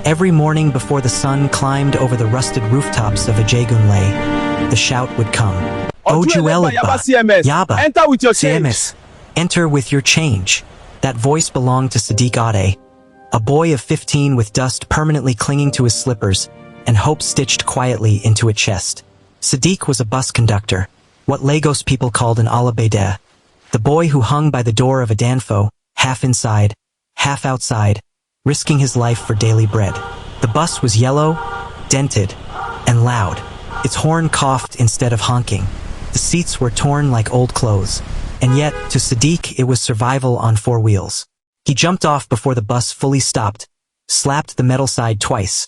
Every morning before the sun climbed over the rusted rooftops of Ajegunle, the shout would come. Ojuelegba, Yaba, enter with your change. CMS, enter with your change. That voice belonged to Sadiq Ade, a boy of 15 with dust permanently clinging to his slippers and hope stitched quietly into a chest. Sadiq was a bus conductor, what Lagos people called an alabede, the boy who hung by the door of a danfo, half inside, half outside, risking his life for daily bread. The bus was yellow, dented, and loud. Its horn coughed instead of honking. The seats were torn like old clothes, and yet, to Sadiq, it was survival on four wheels. He jumped off before the bus fully stopped, slapped the metal side twice,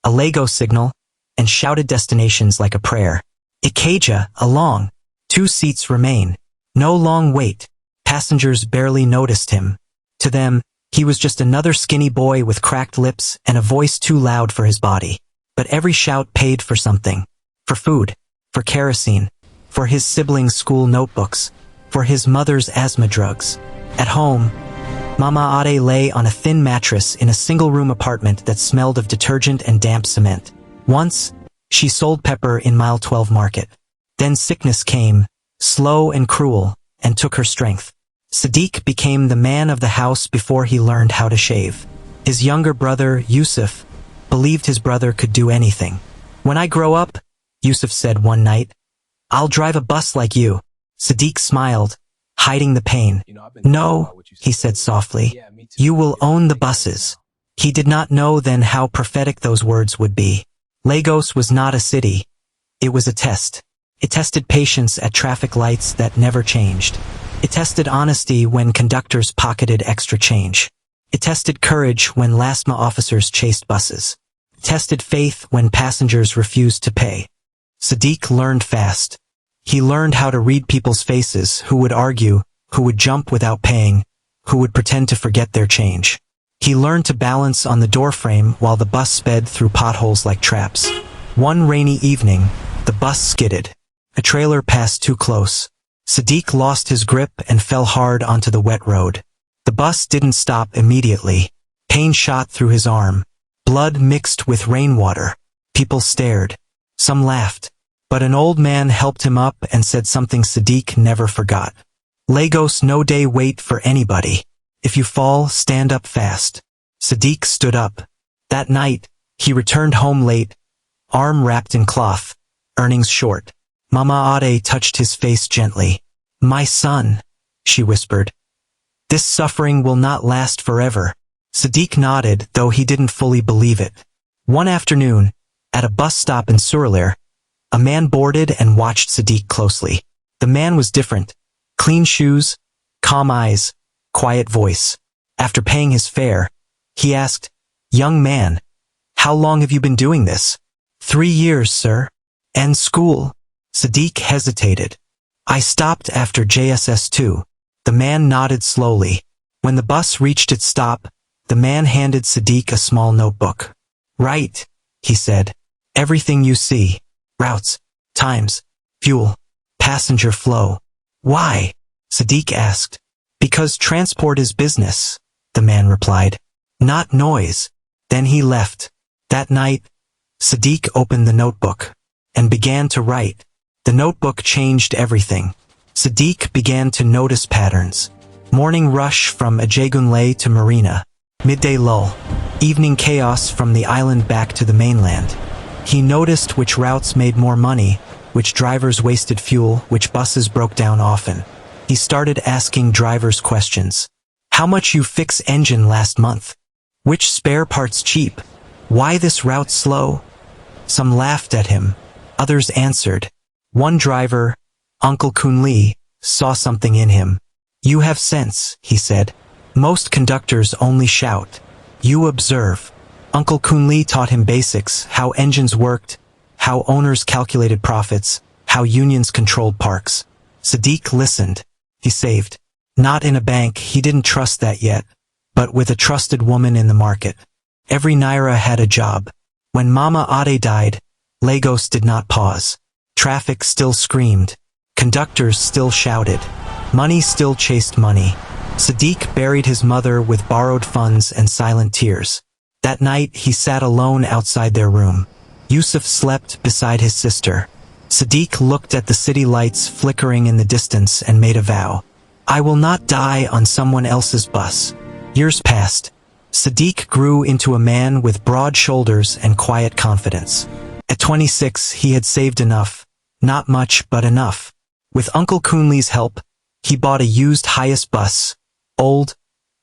a Lagos signal, and shouted destinations like a prayer. Ikeja, along. 2 seats remain. No long wait. Passengers barely noticed him. To them, he was just another skinny boy with cracked lips and a voice too loud for his body. But every shout paid for something. For food, for kerosene, for his siblings' school notebooks, for his mother's asthma drugs. At home, Mama Ade lay on a thin mattress in a single-room apartment that smelled of detergent and damp cement. Once, she sold pepper in Mile 12 Market. Then sickness came, slow and cruel, and took her strength. Sadiq became the man of the house before he learned how to shave. His younger brother, Yusuf, believed his brother could do anything. "When I grow up," Yusuf said one night, "I'll drive a bus like you." Sadiq smiled, hiding the pain. "No," he said softly, "you will own the buses." He did not know then how prophetic those words would be. Lagos was not a city. It was a test. It tested patience at traffic lights that never changed. It tested honesty when conductors pocketed extra change. It tested courage when LASMA officers chased buses. It tested faith when passengers refused to pay. Sadiq learned fast. He learned how to read people's faces, who would argue, who would jump without paying, who would pretend to forget their change. He learned to balance on the doorframe while the bus sped through potholes like traps. One rainy evening, the bus skidded. A trailer passed too close. Sadiq lost his grip and fell hard onto the wet road. The bus didn't stop immediately. Pain shot through his arm. Blood mixed with rainwater. People stared. Some laughed. But an old man helped him up and said something Sadiq never forgot. "Lagos no day wait for anybody. If you fall, stand up fast." Sadiq stood up. That night, he returned home late, arm wrapped in cloth, earnings short. Mama Ade touched his face gently. "My son," she whispered. "This suffering will not last forever." Sadiq nodded, though he didn't fully believe it. One afternoon, at a bus stop in Surulere, a man boarded and watched Sadiq closely. The man was different. Clean shoes, calm eyes, quiet voice. After paying his fare, he asked, "Young man, how long have you been doing this?" "3 years, sir." "And school?" Sadiq hesitated. "I stopped after JSS2. The man nodded slowly. When the bus reached its stop, the man handed Sadiq a small notebook. "Write," he said. "Everything you see. Routes, times, fuel, passenger flow." "Why?" Sadiq asked. "Because transport is business," the man replied. "Not noise." Then he left. That night, Sadiq opened the notebook and began to write. The notebook changed everything. Sadiq began to notice patterns. Morning rush from Ajegunle to Marina. Midday lull. Evening chaos from the island back to the mainland. He noticed which routes made more money, which drivers wasted fuel, which buses broke down often. He started asking drivers questions. "How much you fix engine last month? Which spare parts cheap? Why this route slow?" Some laughed at him. Others answered. One driver, Uncle Kunli, saw something in him. "You have sense," he said. "Most conductors only shout. You observe." Uncle Kunli taught him basics, how engines worked, how owners calculated profits, how unions controlled parks. Sadiq listened. He saved. Not in a bank, he didn't trust that yet, but with a trusted woman in the market. Every naira had a job. When Mama Ade died, Lagos did not pause. Traffic still screamed. Conductors still shouted. Money still chased money. Sadiq buried his mother with borrowed funds and silent tears. That night, he sat alone outside their room. Yusuf slept beside his sister. Sadiq looked at the city lights flickering in the distance and made a vow. I will not die on someone else's bus. Years passed. Sadiq grew into a man with broad shoulders and quiet confidence. At 26, he had saved enough. Not much, but enough. With Uncle Kunli's help, he bought a used highest bus. Old,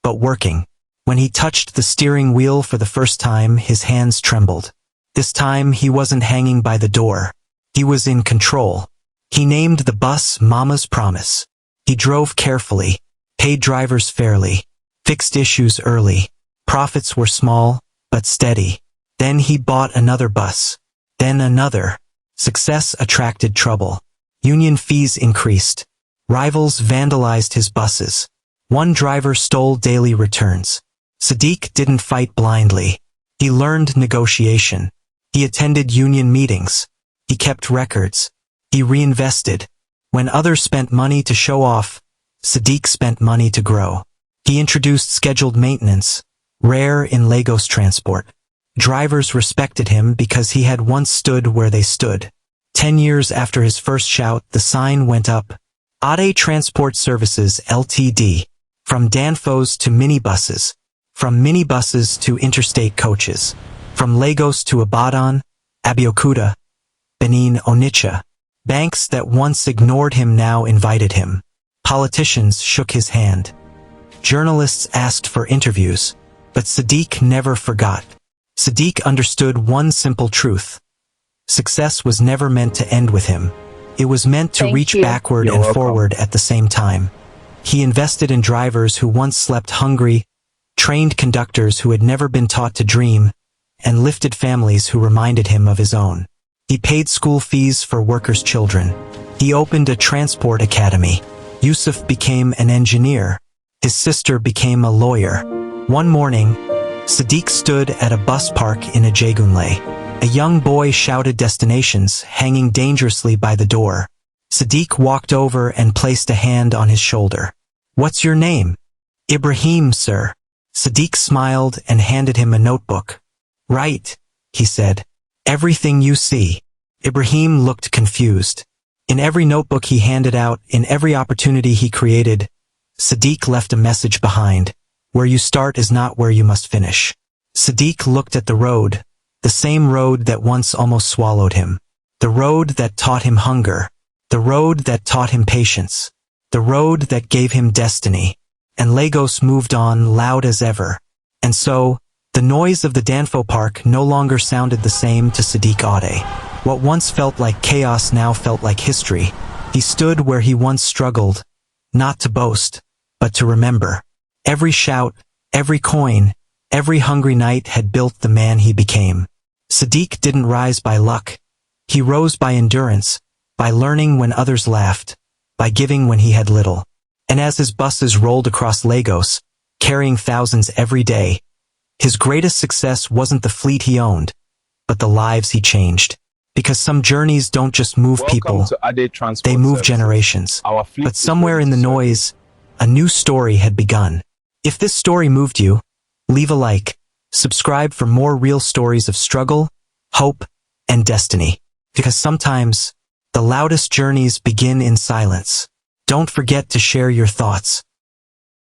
but working. When he touched the steering wheel for the first time, his hands trembled. This time, he wasn't hanging by the door. He was in control. He named the bus Mama's Promise. He drove carefully, paid drivers fairly, fixed issues early. Profits were small, but steady. Then he bought another bus. Then another. Success attracted trouble. Union fees increased. Rivals vandalized his buses. One driver stole daily returns. Sadiq didn't fight blindly. He learned negotiation. He attended union meetings. He kept records. He reinvested. When others spent money to show off, Sadiq spent money to grow. He introduced scheduled maintenance, rare in Lagos transport. Drivers respected him because he had once stood where they stood. 10 years after his first shout, the sign went up. Ade Transport Services Ltd. From danfos to minibuses. From minibuses to interstate coaches. From Lagos to Ibadan, Abeokuta, Benin, Onitsha. Banks that once ignored him now invited him. Politicians shook his hand. Journalists asked for interviews. But Sadiq never forgot. Sadiq understood one simple truth. Success was never meant to end with him. It was meant to reach backward and forward at the same time. He invested in drivers who once slept hungry, trained conductors who had never been taught to dream, and lifted families who reminded him of his own. He paid school fees for workers' children. He opened a transport academy. Yusuf became an engineer. His sister became a lawyer. One morning, Sadiq stood at a bus park in Ajegunle. A young boy shouted destinations, hanging dangerously by the door. Sadiq walked over and placed a hand on his shoulder. What's your name? Ibrahim, sir. Sadiq smiled and handed him a notebook. Write, he said. Everything you see. Ibrahim looked confused. In every notebook he handed out, in every opportunity he created, Sadiq left a message behind. Where you start is not where you must finish. Sadiq looked at the road, the same road that once almost swallowed him. The road that taught him hunger. The road that taught him patience. The road that gave him destiny. And Lagos moved on loud as ever. And so, the noise of the Danfo Park no longer sounded the same to Sadiq Ade. What once felt like chaos now felt like history. He stood where he once struggled, not to boast, but to remember. Every shout, every coin, every hungry night had built the man he became. Sadiq didn't rise by luck. He rose by endurance, by learning when others laughed, by giving when he had little. And as his buses rolled across Lagos, carrying thousands every day, his greatest success wasn't the fleet he owned, but the lives he changed. Because some journeys don't just move people, they move generations. But somewhere in the noise, a new story had begun. If this story moved you, leave a like, subscribe for more real stories of struggle, hope, and destiny. Because sometimes, the loudest journeys begin in silence. Don't forget to share your thoughts.